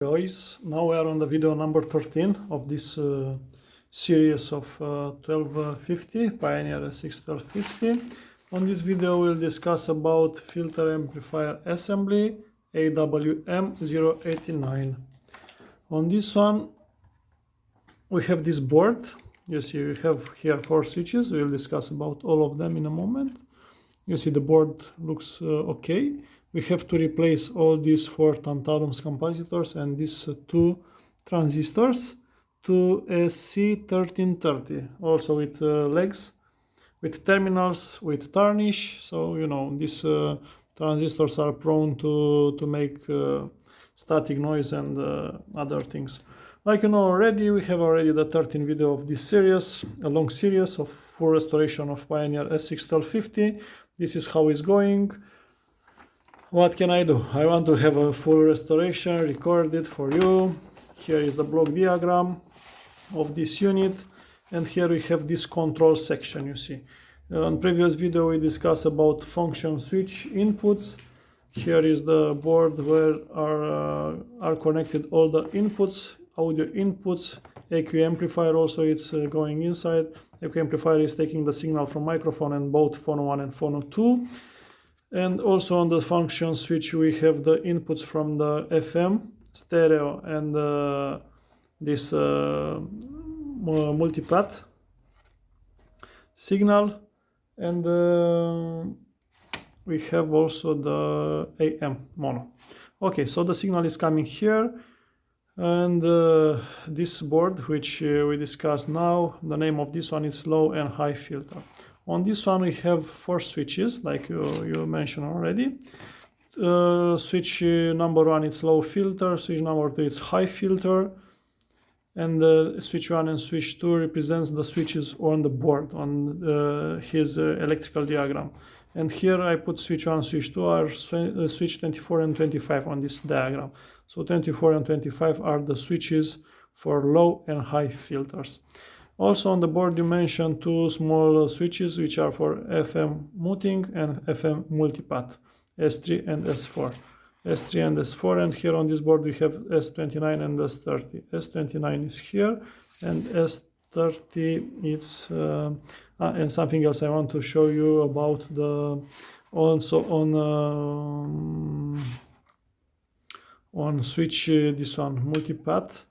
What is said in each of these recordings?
Guys, now we are on the video number 13 of this series of 1250 Pioneer SX1250. On this video we'll discuss about filter amplifier assembly AWM089. On this one we have this board. You see we have here 4 switches. We'll discuss about all of them in a moment. You see the board looks okay. We have to replace all these 4 tantalum capacitors and these 2 transistors to a C1330, also with legs, with terminals, with tarnish. So you know these transistors are prone to make static noise and other things. Like you know already, we have already the 13th video of this series, a long series of full restoration of Pioneer SX1250. This is how it's going. What can I do? I want to have a full restoration recorded for you. Here is the block diagram of this unit, and here we have this control section. You see, on previous video we discussed about function switch inputs. Here is the board where are connected all the inputs, audio inputs. EQ amplifier also it's going inside. EQ amplifier is taking the signal from microphone and both phono 1 and phono 2. And also on the function switch we have the inputs from the FM, stereo, and this multipath signal, and we have also the AM mono. Okay, so the signal is coming here, and this board which we discuss now, the name of this one is low and high filter. On this one we have 4 switches, like you mentioned already. Switch number 1 it's low filter, switch number 2 it's high filter, and switch 1 and switch 2 represents the switches on the board, on his electrical diagram. And here I put switch 1, switch 2 are switch 24 and 25 on this diagram. So 24 and 25 are the switches for low and high filters. Also on the board you mentioned 2 small switches which are for FM muting and FM multipath, S3 and S4. S3 and S4, and here on this board we have S29 and S30. S29 is here and S30 is and something else I want to show you about the also on switch this one multipath.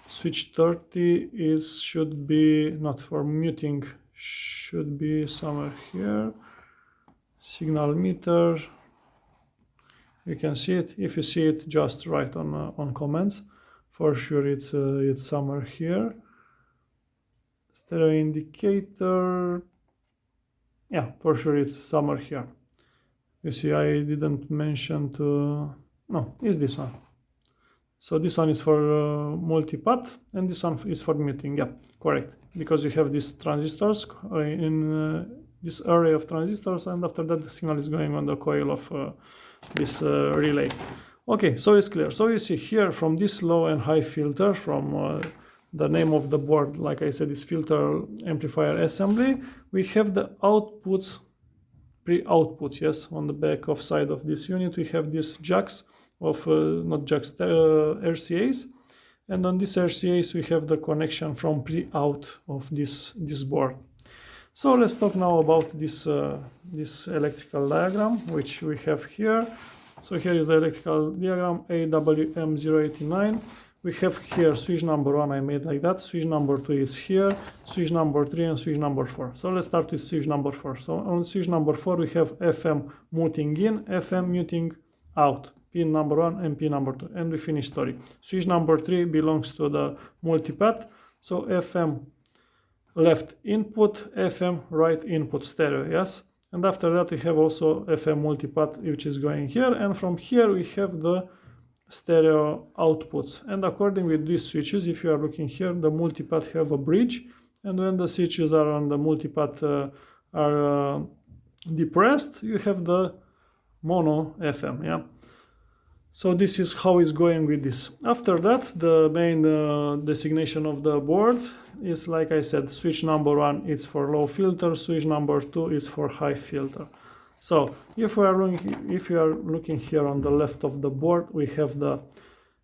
Switch 30 should be not for muting, should be somewhere here. Signal meter, you can see it. If you see it, just write on comments. For sure it's somewhere here. Stereo indicator, yeah, for sure it's somewhere here. You see I didn't mention to, no, it's this one. So this one is for multipath and this one is for muting. Yeah, correct. Because you have these transistors in this array of transistors, and after that the signal is going on the coil of this relay. Okay, so it's clear. So you see here from this low and high filter, from the name of the board, like I said, is filter amplifier assembly, we have the outputs, pre-outputs, yes, on the back of side of this unit we have these jacks of not jacks, RCAs, and on this RCAs we have the connection from pre-out of this board. So let's talk now about this this electrical diagram which we have here. So here is the electrical diagram AWM089. We have here switch number 1 I made like that, switch number 2 is here, switch number 3 and switch number 4. So let's start with switch number 4. So on switch number 4 we have FM muting in, FM muting out, pin number 1 and pin number 2, and we finish story. Switch number 3 belongs to the multipath, so FM left input, FM right input, stereo, yes. And after that we have also FM multipath which is going here, and from here we have the stereo outputs. And according with these switches, if you are looking here, the multipath have a bridge, and when the switches are on the multipath are depressed, you have the mono FM, yeah. So this is how it's going with this. After that, the main designation of the board is, like I said, switch number 1 is for low filter, switch number 2 is for high filter. So if you are looking here on the left of the board, we have the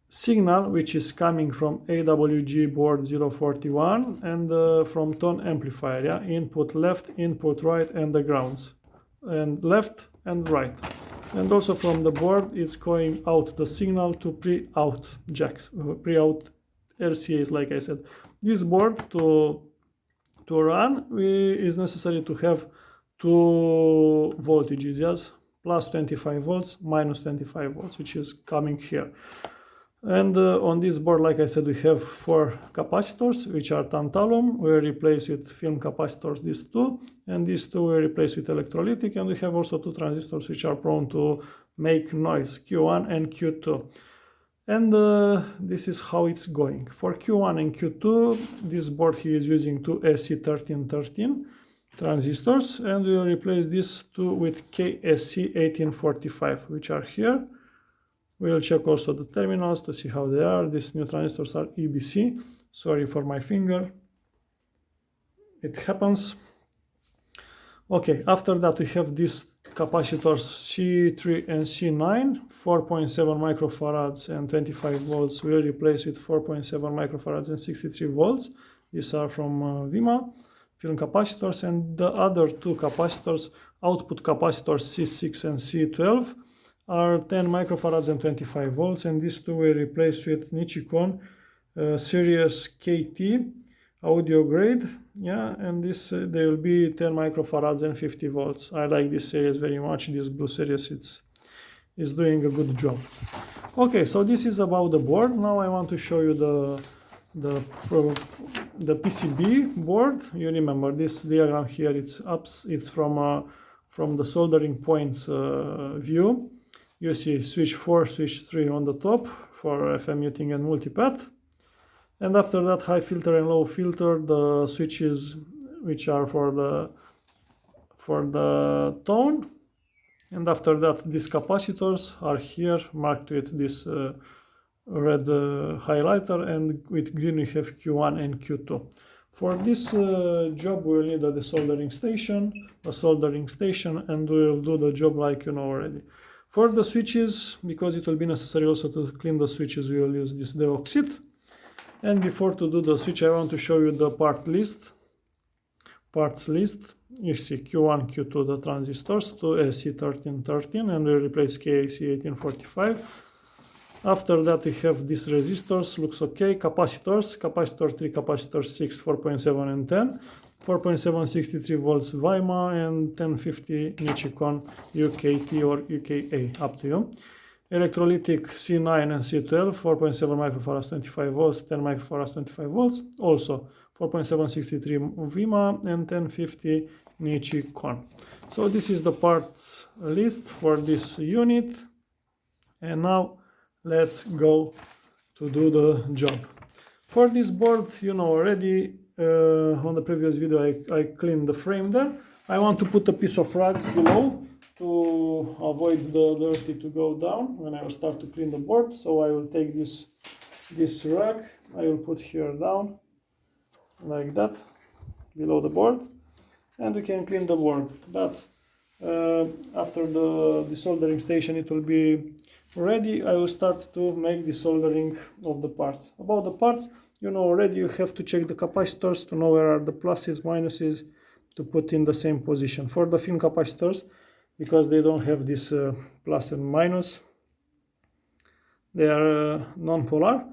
signal which is coming from AWG board 041 and from tone amplifier, yeah? Input left, input right, and the grounds, and left and right. And also from the board it's going out the signal to pre-out jacks, pre-out RCAs, like I said. This board to run is necessary to have two voltages, yes, plus 25 volts, minus 25 volts, which is coming here. And on this board, like I said, we have 4 capacitors, which are tantalum. We replace with film capacitors, these 2, and these 2 we replace with electrolytic, and we have also 2 transistors which are prone to make noise, Q1 and Q2. And this is how it's going. For Q1 and Q2, this board here is using 2 SC1313 transistors, and we will replace these 2 with KSC1845, which are here. We will check also the terminals to see how they are. These new transistors are EBC. Sorry for my finger. It happens. Okay, after that we have these capacitors C3 and C9, 4.7 microfarads and 25 volts. We will replace with 4.7 microfarads and 63 volts. These are from Vima film capacitors, and the other 2 capacitors, output capacitors C6 and C12, are 10 microfarads and 25 volts, and these 2 will replace with Nichicon series KT audio grade, yeah, and this they will be 10 microfarads and 50 volts. I like this series very much. This blue series, it's doing a good job. Okay, so this is about the board. Now I want to show you the PCB board. You remember this diagram here? It's from the soldering points view. You see switch 4, switch 3 on the top for FM muting and multipath. And after that, high filter and low filter, the switches which are for the tone. And after that, these capacitors are here marked with this red highlighter, and with green we have Q1 and Q2. For this job we will need a desoldering station, and we will do the job like you know already. For the switches, because it will be necessary also to clean the switches, we will use this Deoxit. And before to do the switch, I want to show you the parts list. You see Q1, Q2, the transistors, to SC1313, and we replace KAC1845. After that we have these resistors, looks okay. Capacitors, capacitor 3, capacitor 6, 4.7 and 10. 4.7 63 volts Vima and 1050 Nichicon UKT or UKA, up to you. Electrolytic C9 and C12, 4.7 microfarads 25 volts, 10 microfarads 25 volts. Also 4.763 Vima and 1050 Nichicon. So this is the parts list for this unit. And now let's go to do the job. For this board, you know already, on the previous video I cleaned the frame there. I want to put a piece of rag below to avoid the dirty to go down when I will start to clean the board. So I will take this rag, I will put here down like that below the board, and we can clean the board. But after the desoldering station it will be ready, I will start to make the soldering of the parts. About the parts, you know already, you have to check the capacitors to know where are the pluses, minuses, to put in the same position. For the film capacitors, because they don't have this plus and minus, they are non-polar,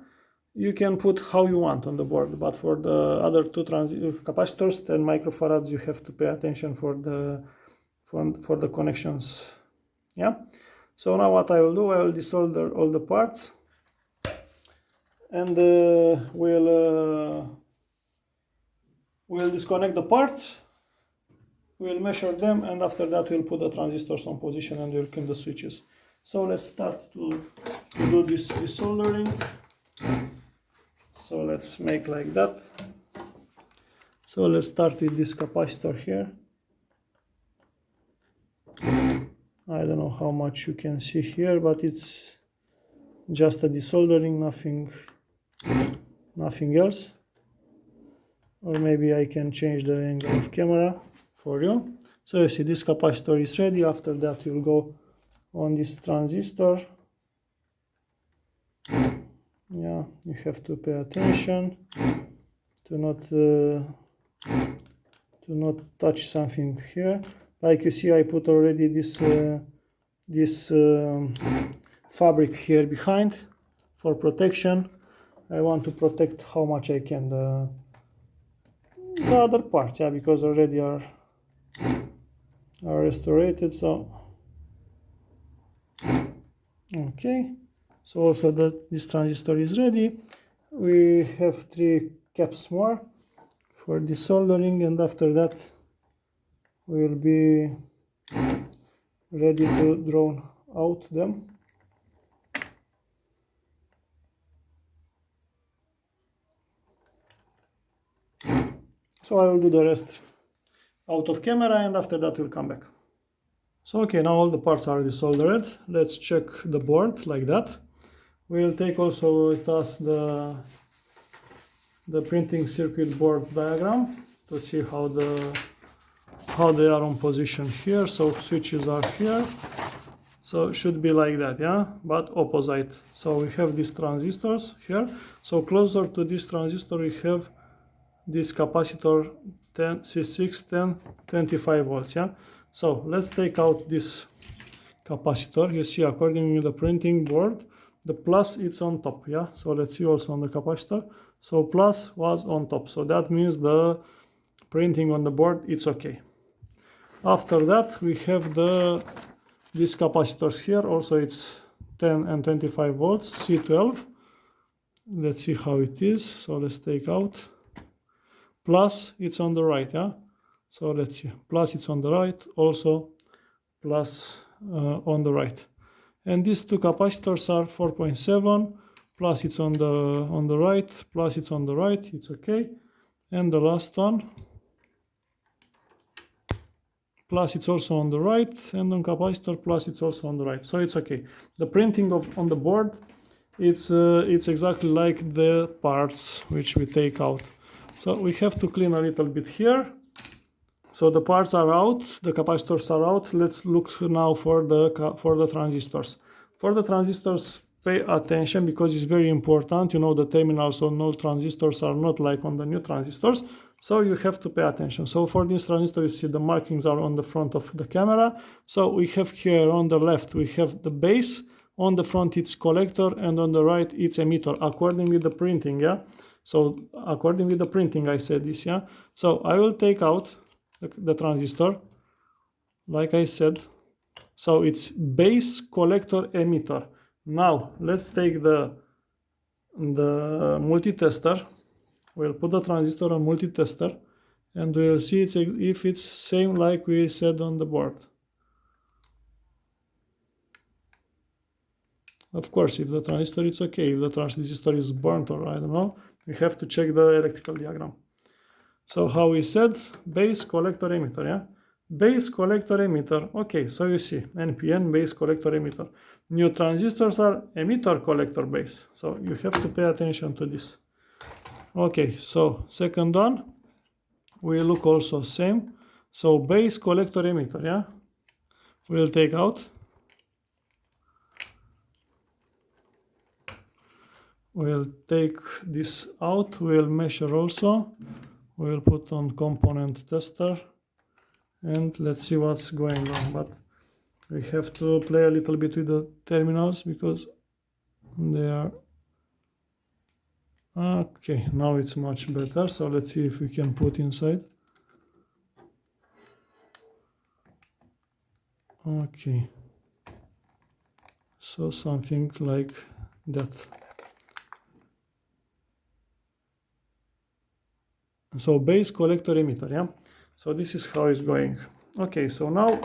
you can put how you want on the board. But for the other 2 capacitors, 10 microfarads, you have to pay attention for the connections. Yeah. So now what I will do, I will desolder all the parts, and we'll disconnect the parts, we'll measure them, and after that we'll put the transistors on position and we'll clean the switches. So let's start to do this desoldering. So let's make like that. So let's start with this capacitor here. I don't know how much you can see here, but it's just a desoldering, nothing else. Or maybe I can change the angle of camera for you. So you see this capacitor is ready. After that you'll go on this transistor Yeah, you have to pay attention to not touch something here. Like you see, I put already this fabric here behind for protection. I want to protect how much I can the other parts, yeah, because already are restored. So okay, so also that this transistor is ready. We have 3 caps more for desoldering, and after that we will be ready to draw out them. So I will do the rest out of camera, and after that we'll come back. So okay, now all the parts are desoldered. Let's check the board like that. We'll take also with us the printing circuit board diagram to see how they are on position here. So switches are here. So it should be like that, yeah, but opposite. So we have these transistors here. So closer to this transistor we have this capacitor 10 C6 10 25 volts, yeah. So let's take out this capacitor. You see, according to the printing board, the plus it's on top, yeah. So let's see also on the capacitor. So plus was on top, so that means the printing on the board it's okay. After that we have these capacitors here. Also it's 10 and 25 volts C12. Let's see how it is. So let's take out. Plus it's on the right, yeah. So let's see, plus it's on the right, also plus on the right. And these 2 capacitors are 4.7, plus it's on the right, plus it's on the right, it's okay. And the last one, plus it's also on the right, and on capacitor plus it's also on the right, so it's okay. The printing on the board, it's exactly like the parts which we take out. So we have to clean a little bit here. So the parts are out, the capacitors are out. Let's look now for the transistors. For the transistors, pay attention because it's very important. You know, the terminals on all transistors are not like on the new transistors, so you have to pay attention. So for this transistor, you see the markings are on the front of the camera. So we have here on the left, we have the base, on the front it's collector, and on the right it's emitter, according with the printing, yeah. So according with the printing, I said this, yeah. So I will take out the transistor, like I said. So it's base, collector, emitter. Now let's take the multitester. We'll put the transistor on multitester, and we'll see if it's same like we said on the board. Of course, if the transistor is okay. If the transistor is burnt, or I don't know, we have to check the electrical diagram. So how we said, base, collector, emitter, yeah? Base, collector, emitter. Okay, so you see, NPN, base, collector, emitter. New transistors are emitter, collector, base. So you have to pay attention to this. Okay, so second one, we look also same. So base, collector, emitter, yeah? We'll take out. We'll take this out, we'll measure also. We'll put on component tester, and let's see what's going on. But we have to play a little bit with the terminals because they are okay. Now it's much better. So let's see if we can put inside. Okay, so something like that. So base, collector, emitter, yeah. So this is how it's going. Okay, so now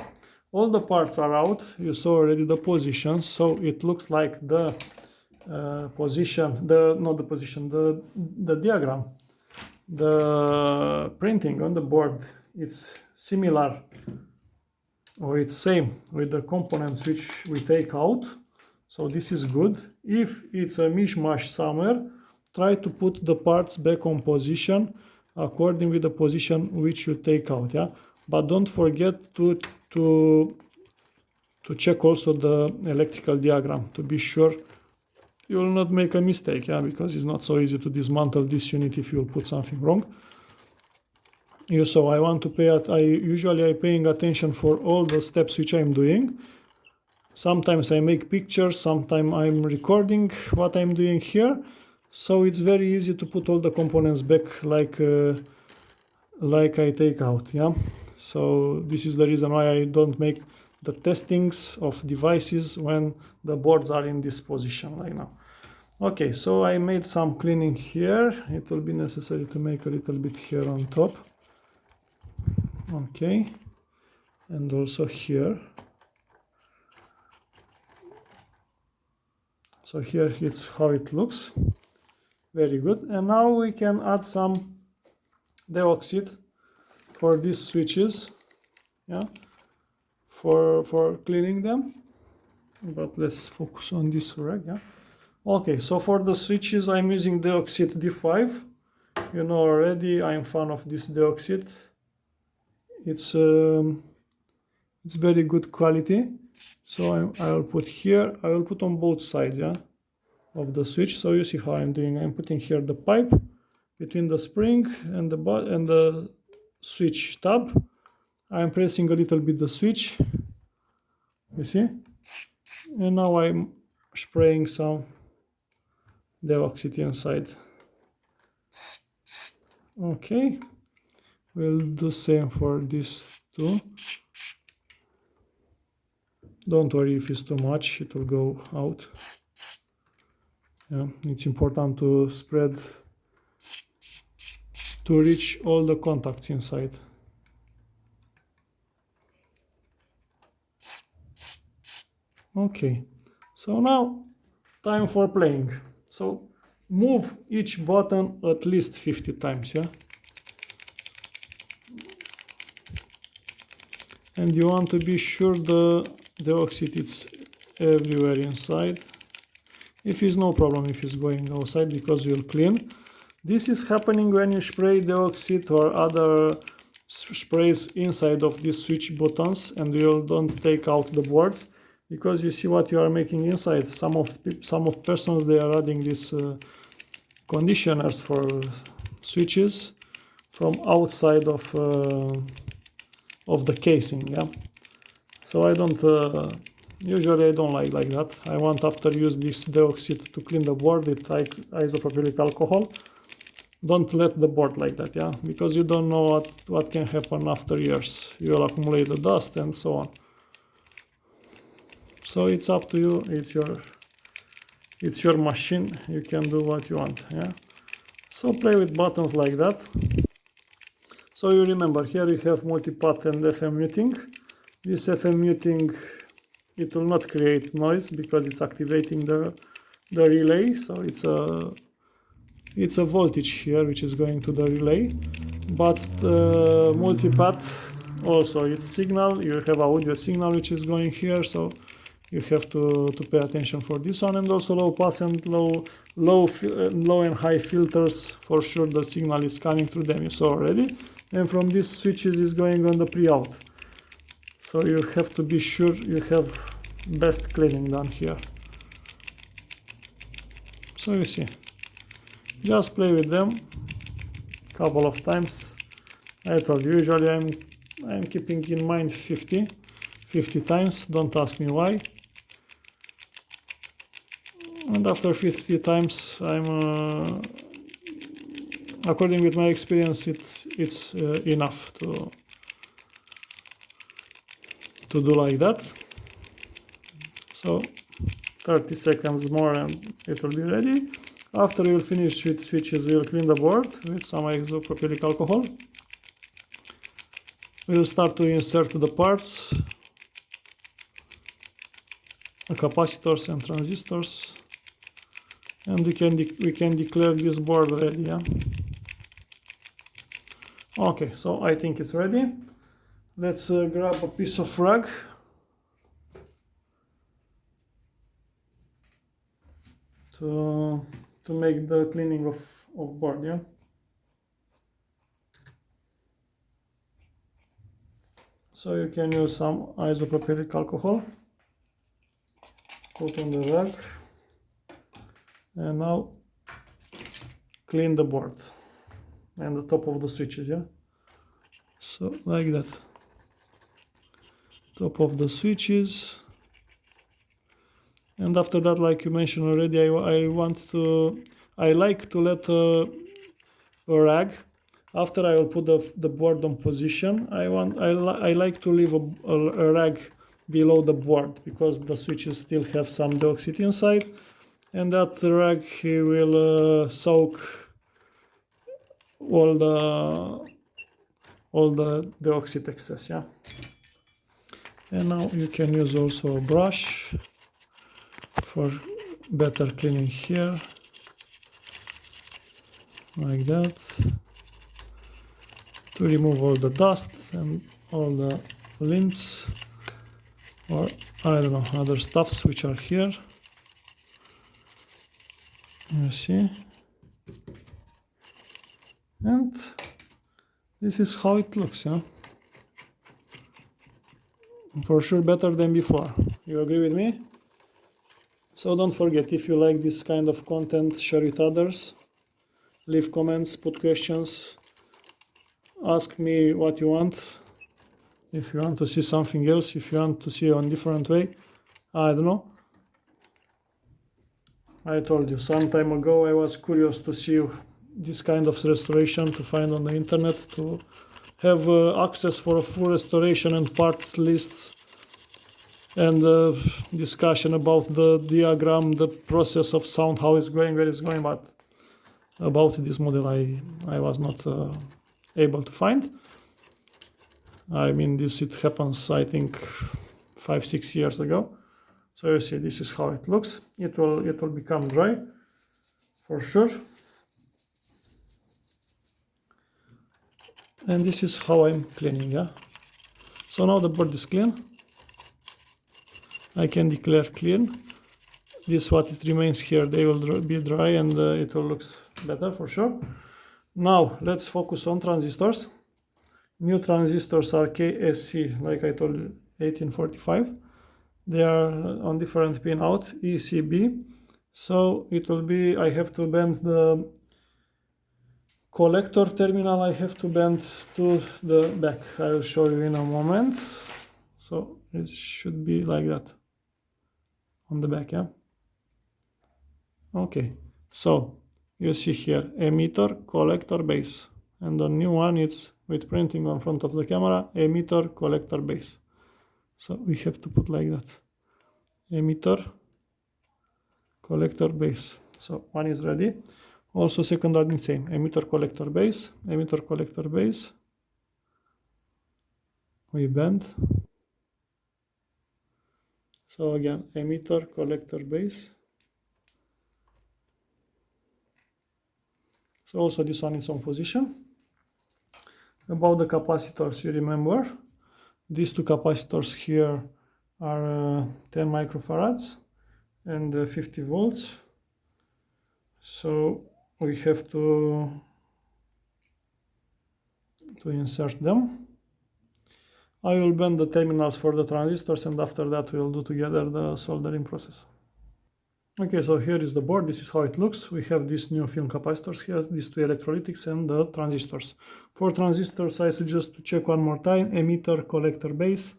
all the parts are out. You saw already the positions. So it looks like the position, the diagram, the printing on the board. It's similar, or it's same with the components which we take out. So this is good. If it's a mishmash somewhere, try to put the parts back on position according with the position which you take out, yeah. But don't forget to check also the electrical diagram to be sure you will not make a mistake, yeah, because it's not so easy to dismantle this unit if you will put something wrong. So I want to pay I usually paying attention for all the steps which I'm doing. Sometimes I make pictures, sometimes I'm recording what I'm doing here. So it's very easy to put all the components back like I take out, yeah. So this is the reason why I don't make the testings of devices when the boards are in this position like now. Okay, so I made some cleaning here. It will be necessary to make a little bit here on top. Okay, and also here. So here it's how it looks. Very good. And now we can add some Deoxit for these switches, yeah, for cleaning them. But let's focus on this rack, yeah. Okay, so for the switches I'm using Deoxit D5. You know already I'm fan of this Deoxit. It's very good quality. So I will put here. I will put on both sides, yeah, of the switch. So you see how I'm doing. I'm putting here the pipe between the spring and the switch tab. I'm pressing a little bit the switch. You see, and now I'm spraying some Deoxit inside. Okay, we'll do same for this too. Don't worry if it's too much, it will go out. Yeah, it's important to spread, to reach all the contacts inside. Okay, so now time for playing. So move each button at least 50 times, yeah? And you want to be sure the Deoxit is everywhere inside. If it's no problem if it's going outside because you'll clean. This is happening when you spray Deoxit or other sprays inside of these switch buttons and you don't take out the boards, because you see what you are making inside. Some of persons, they are adding these conditioners for switches from outside of the casing, yeah. So I don't usually I don't like that. I want, after use this Deoxit to clean the board with isopropylic alcohol. Don't let the board like that, yeah, because you don't know what can happen after years. You will accumulate the dust and so on. So it's up to you. It's your machine. You can do what you want, yeah. So play with buttons like that. So you remember, here you have multipath and FM muting. This FM muting, it will not create noise because it's activating the relay. So it's a voltage here which is going to the relay. But multipath also, it's signal. You have audio signal which is going here. So you have to pay attention for this one, and also low pass and low and high filters. For sure the signal is coming through them, you saw already. And from these switches is going on the pre-out. So you have to be sure you have best cleaning done here. So you see, just play with them couple of times. I told you, usually I'm keeping in mind 50 times. Don't ask me why. And after 50 times, according with my experience, it's enough to do like that. So 30 seconds more and it will be ready. After you'll finish with switches, we'll clean the board with some isopropylic alcohol. We'll start to insert the parts, the capacitors and transistors, and we can declare this board ready, yeah? Okay, so I think it's ready. Let's grab a piece of rag. To make the cleaning of board, yeah? So you can use some isopropylic alcohol, put on the rag, And now clean the board and the top of the switches, yeah? So like that. Top of the switches. And after that, like you mentioned already, I like to let a rag. After I will put the board on position, I like to leave a rag below the board because the switches still have some Deoxit inside, and that rag will soak all the Deoxit excess, yeah. And now you can use also a brush for better cleaning here, like that, to remove all the dust and all the lints or I don't know, other stuffs which are here. You see, and this is how it looks, yeah. For sure better than before. You agree with me? So don't forget, if you like this kind of content, share with others, leave comments, put questions, ask me what you want. If you want to see something else, if you want to see it on a different way, I don't know. I told you some time ago I was curious to see this kind of restoration, to find on the internet, to have access for a full restoration and parts lists and discussion about the diagram, the process of sound, how it's going, where it's going, but about this model I was not able to find. I mean, it happens, I think, 5-6 years ago. So you see, this is how it looks. It will become dry for sure. And this is how I'm cleaning, yeah. So now the board is clean. I can declare clean. This what it remains here, they will be dry and it will look better for sure. Now let's focus on transistors. New transistors are KSC, like I told you, 1845. They are on different pin out, ECB. So it will be, I have to bend the collector terminal, I have to bend to the back. I will show you in a moment. So it should be like that on the back, yeah? Okay, so you see here, emitter, collector, base. And the new one is with printing on front of the camera, emitter, collector, base. So we have to put like that. Emitter, collector, base. So one is ready. Also second one is same, emitter, collector, base, emitter, collector, base. We bend. So again, emitter, collector, base. So also this one is on position. About the capacitors, you remember, these two capacitors here are 10 microfarads and 50 volts. So we have to insert them. I will bend the terminals for the transistors and after that we will do together the soldering process. Okay, so here is the board. This is how it looks. We have these new film capacitors here, these two electrolytics and the transistors. For transistors, I suggest to check one more time, emitter, collector, base.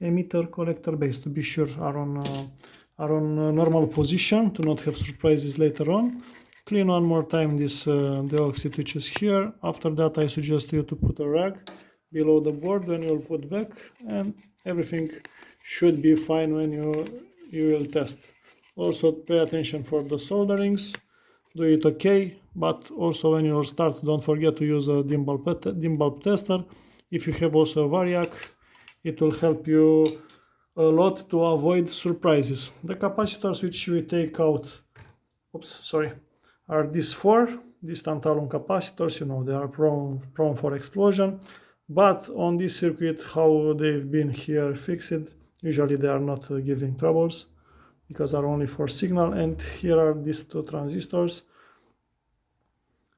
Emitter, collector, base, to be sure are on normal position, to not have surprises later on. Clean one more time this Deoxit which is here. After that, I suggest you to put a rag below the board when you'll put back, and everything should be fine when you will test. Also pay attention for the solderings, do it okay, but also when you start, don't forget to use a dim bulb tester. If you have also a variac, it will help you a lot to avoid surprises. The capacitors which we take out, are these four, these tantalum capacitors, you know, they are prone for explosion. But on this circuit, how they've been here fixed, usually they are not giving troubles, because are only for signal. And here are these two transistors,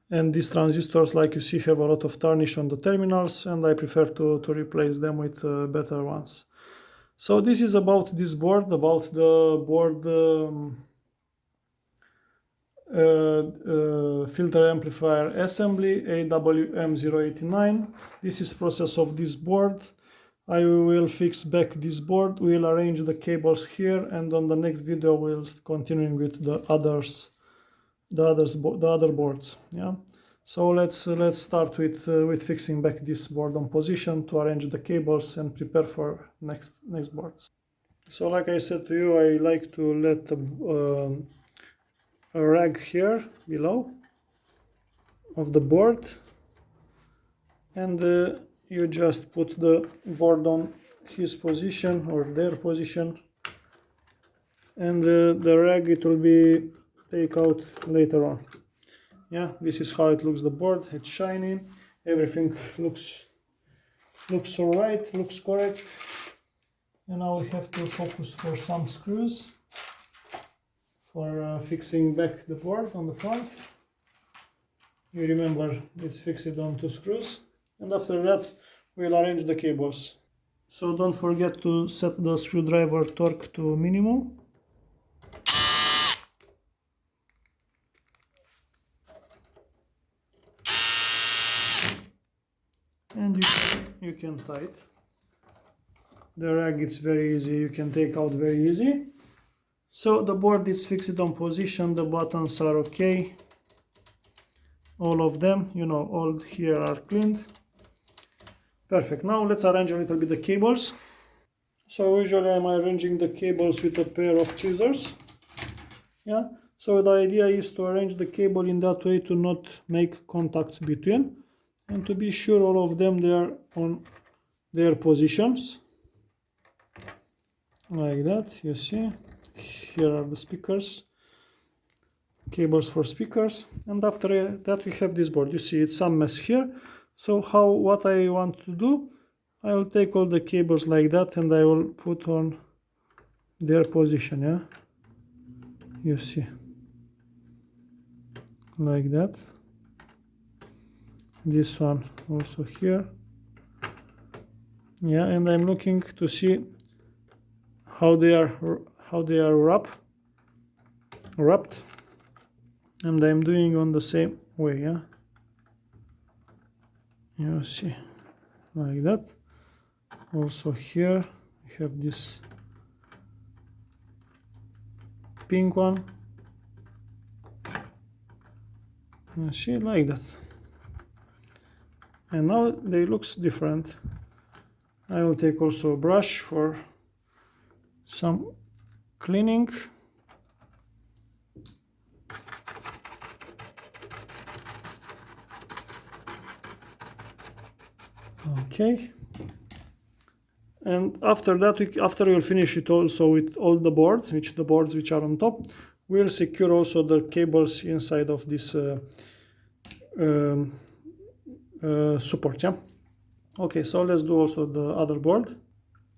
and these transistors, like you see, have a lot of tarnish on the terminals, and I prefer to replace them with better ones. So this is about this board, about the board filter amplifier assembly AWM089. This is process of this board. I will fix back this board, we'll arrange the cables here, and on the next video we'll continue with the other boards. Yeah. So let's start with fixing back this board on position to arrange the cables and prepare for next boards. So like I said to you, I like to let a rag here below of the board, and you just put the board on his position or their position, and the rag it will be take out later on. Yeah, this is how it looks, the board. It's shiny, everything looks all right, looks correct. And now we have to focus for some screws for fixing back the board on the front. You remember it's fixed on 2 screws, and after that we'll arrange the cables. So don't forget to set the screwdriver torque to minimum. And you can tie it. The rag is very easy, you can take out very easy. So the board is fixed on position, the buttons are okay. All of them, you know, all here are cleaned. Perfect. Now let's arrange a little bit the cables. So usually I'm arranging the cables with a pair of tweezers. Yeah. So the idea is to arrange the cable in that way to not make contacts between, and to be sure all of them they are on their positions. Like that, you see. Here are the speakers, cables for speakers, and after that we have this board. You see it's some mess here. So what I want to do, I will take all the cables like that and I will put on their position. Yeah, you see, like that. This one also here. Yeah, and I'm looking to see how they are wrapped, and I'm doing on the same way. Yeah, you see, like that. Also here we have this pink one, you see, like that. And now they looks different. I will take also a brush for some cleaning. Okay, and after that, after we'll finish it also with all the boards, which are on top, we'll secure also the cables inside of this support. Yeah. Okay, so let's do also the other board.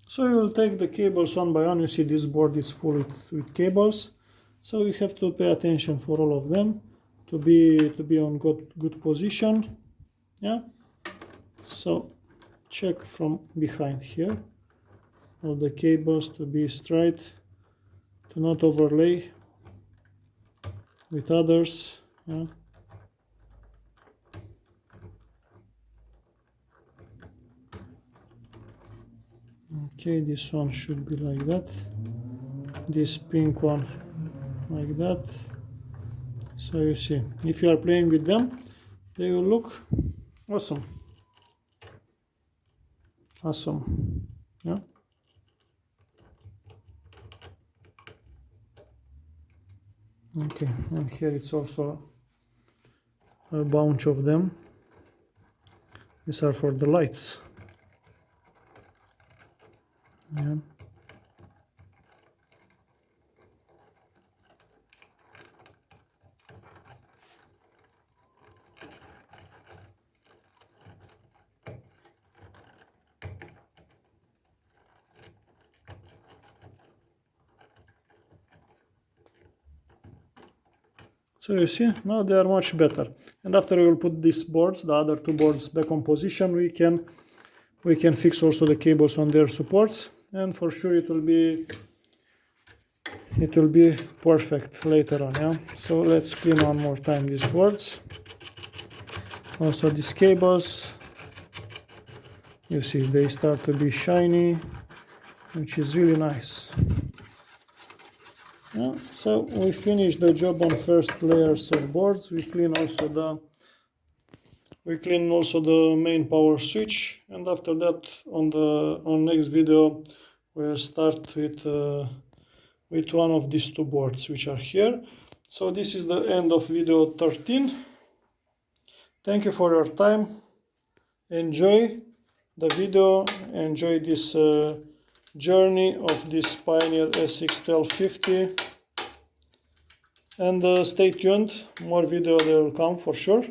So you will take the cables one by one. You see this board is full with cables, so you have to pay attention for all of them to be on good position. Yeah. So check from behind here all the cables to be straight, to not overlay with others. Yeah. Okay, this one should be like that, this pink one like that. So you see, if you are playing with them, they will look awesome. Yeah. Okay, and here it's also a bunch of them. These are for the lights. Yeah. So you see, now they are much better. And after we will put these boards, the other 2 boards, back on position, we can fix also the cables on their supports, and for sure it will be it will be perfect later on. Yeah, so let's clean one more time these boards. Also these cables, you see they start to be shiny, which is really nice. Yeah, so we finished the job on first layers of boards. We clean also the main power switch, and after that on next video we'll start with one of these two boards which are here. So this is the end of video 13. Thank you for your time. Enjoy the video, enjoy this journey of this Pioneer SX1250, and stay tuned, more video there will come for sure.